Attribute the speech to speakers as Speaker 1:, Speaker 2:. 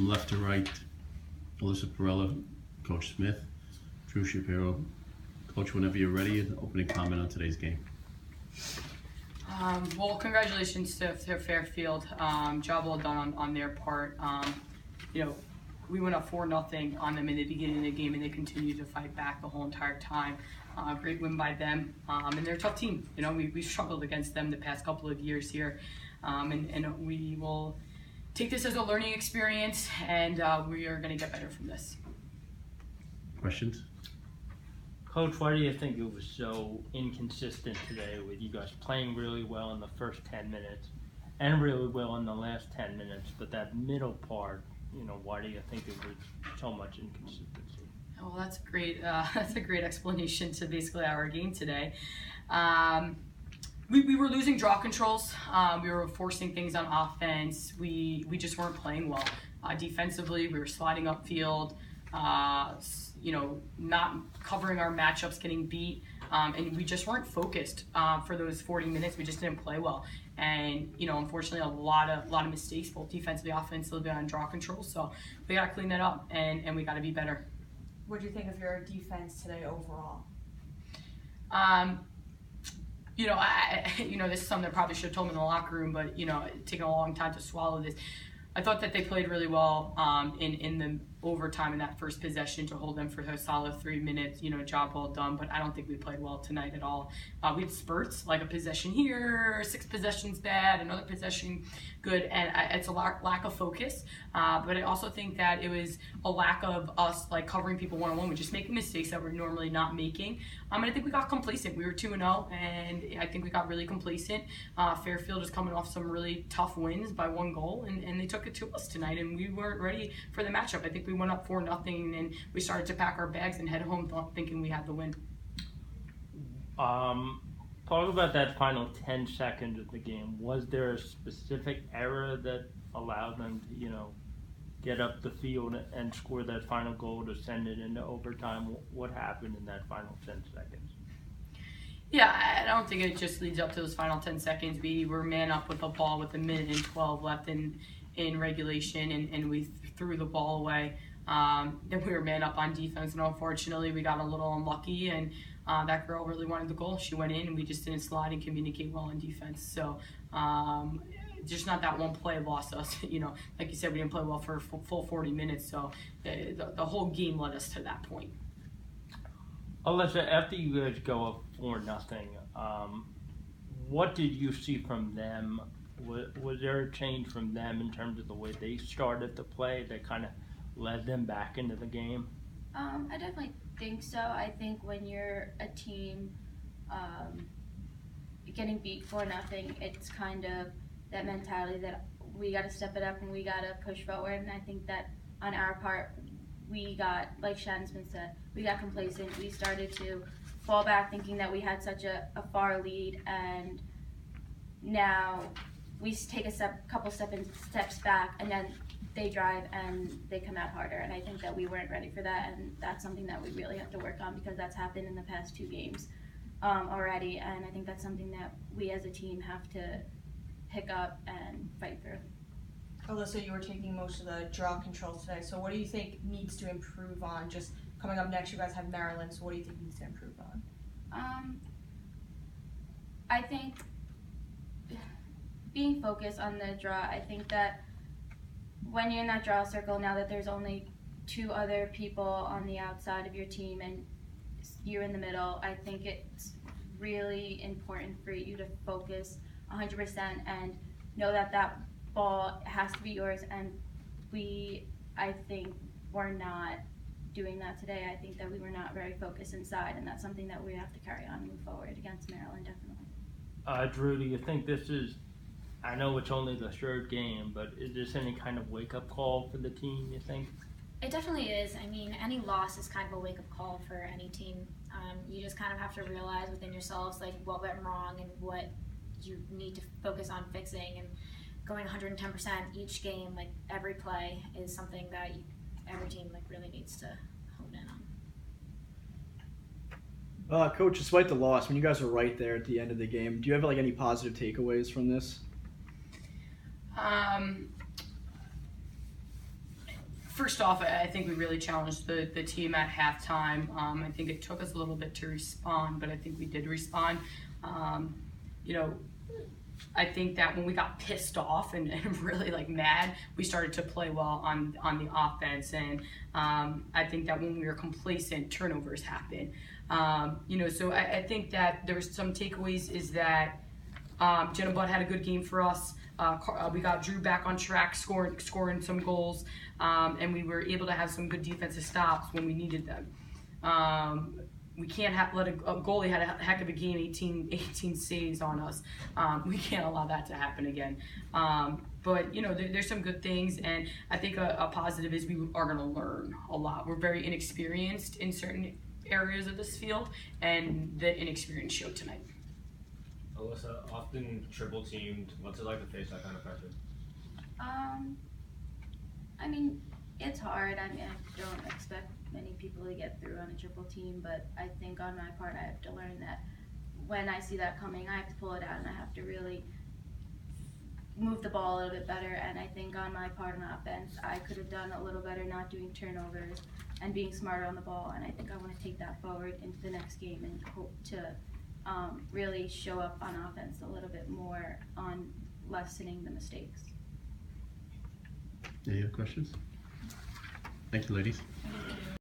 Speaker 1: from left to right, Alyssa Perella, Coach Smith, Drew Shapiro. Coach, whenever you're ready, an opening comment on today's game.
Speaker 2: Well, congratulations to Fairfield. Job well done on their part. We went up 4-0 on them in the beginning of the game, and they continued to fight back the whole entire time. Great win by them, and they're a tough team. We've struggled against them the past couple of years here, and we will take this as a learning experience, and we are going to get better from this.
Speaker 1: Questions?
Speaker 3: Coach, why do you think it was so inconsistent today with you guys playing really well in the first 10 minutes and really well in the last 10 minutes, but that middle part, why do you think it was so much inconsistency?
Speaker 2: Well, that's great. That's a great explanation to basically our game today. We were losing draw controls. We were forcing things on offense. We just weren't playing well. Defensively, we were sliding upfield. Not covering our matchups, getting beat, and we just weren't focused for those 40 minutes. We just didn't play well, and unfortunately, a lot of mistakes, both defensively, offensively, on draw control. So we got to clean that up, and we got to be better.
Speaker 4: What do you think of your defense today overall? This is something that I probably should have told them in the locker room, but taking a long time to swallow this. I thought that they played really well in the overtime in that first possession to hold them for a solid 3 minutes. Job well done, but I don't think we played well tonight at all. We had spurts, like a possession here, 6 possessions bad, another possession good, and it's a lack of focus. But I also think that it was a lack of us covering people one-on-one. We're just making mistakes that we're normally not making. And I think we got complacent. We were 2-0, and I think we got really complacent. Fairfield is coming off some really tough wins by 1 goal, and they took it to us tonight, and we weren't ready for the matchup. I think we went up 4-0, and we started to pack our bags and head home thinking we had the win.
Speaker 3: Talk about that final 10 seconds of the game. Was there a specific error that allowed them to, get up the field and score that final goal to send it into overtime? What happened in that final 10 seconds?
Speaker 2: Yeah, I don't think it just leads up to those final 10 seconds. We were man up with the ball with 1:12 left in regulation, and we threw the ball away. Then we were man up on defense, and unfortunately we got a little unlucky, and that girl really wanted the goal. She went in, and we just didn't slide and communicate well on defense. So just not that one play lost us. Like you said, we didn't play well for a full 40 minutes, so the whole game led us to that point.
Speaker 3: Alyssa, after you guys go up 4-0, what did you see from them? Was there a change from them in terms of the way they started to play that kind of led them back into the game?
Speaker 5: I definitely think so. I think when you're a team getting beat 4-0, it's kind of that mentality that we got to step it up and we got to push forward. And I think that on our part, we got, like Shannon's been said, we got complacent. We started to fall back thinking that we had such a far lead, and now we take a couple steps back, and then they drive and they come out harder. And I think that we weren't ready for that, and that's something that we really have to work on because that's happened in the past 2 games already. And I think that's something that we as a team have to pick up and fight through.
Speaker 4: Alyssa, you were taking most of the draw controls today, so what do you think needs to improve on? Just coming up next, you guys have Maryland, so what do you think needs to improve on?
Speaker 5: I think being focused on the draw. I think that when you're in that draw circle, now that there's only 2 other people on the outside of your team and you're in the middle, I think it's really important for you to focus 100% and know that that ball has to be yours, and I think we're not doing that today. I think that we were not very focused inside, and that's something that we have to carry on and move forward against Maryland, definitely.
Speaker 3: Drew, do you think this is, I know it's only the 3rd game, but is this any kind of wake-up call for the team, you think?
Speaker 6: It definitely is. I mean, any loss is kind of a wake-up call for any team. You just kind of have to realize within yourselves what went wrong and what you need to focus on fixing, and going 110% each game, every play is something that every team really needs to hone in on.
Speaker 7: Coach, despite the loss, when you guys were right there at the end of the game, do you have any positive takeaways from this?
Speaker 2: First off, I think we really challenged the team at halftime. I think it took us a little bit to respond, but I think we did respond. You know, I think that when we got pissed off and really like mad, we started to play well on the offense. And I think that when we were complacent, turnovers happen. You know, so I think that there was some takeaways is that Jenna Budd had a good game for us. We got Drew back on track, scoring some goals, and we were able to have some good defensive stops when we needed them. We can't let a goalie had a heck of a game, 18 saves on us. We can't allow that to happen again. But you know, there's some good things, and I think a positive is we are going to learn a lot. We're very inexperienced in certain areas of this field, and the inexperience showed tonight.
Speaker 8: Alyssa, often triple teamed. What's it like to face that kind of pressure?
Speaker 5: I mean, it's hard. I mean, I don't expect many people to get through on a triple team, but I think on my part, I have to learn that when I see that coming, I have to pull it out and I have to really move the ball a little bit better. And I think on my part on offense, I could have done a little better not doing turnovers and being smarter on the ball. And I think I want to take that forward into the next game and hope to really show up on offense a little bit more on lessening the mistakes.
Speaker 1: Any other questions? Thank you, ladies.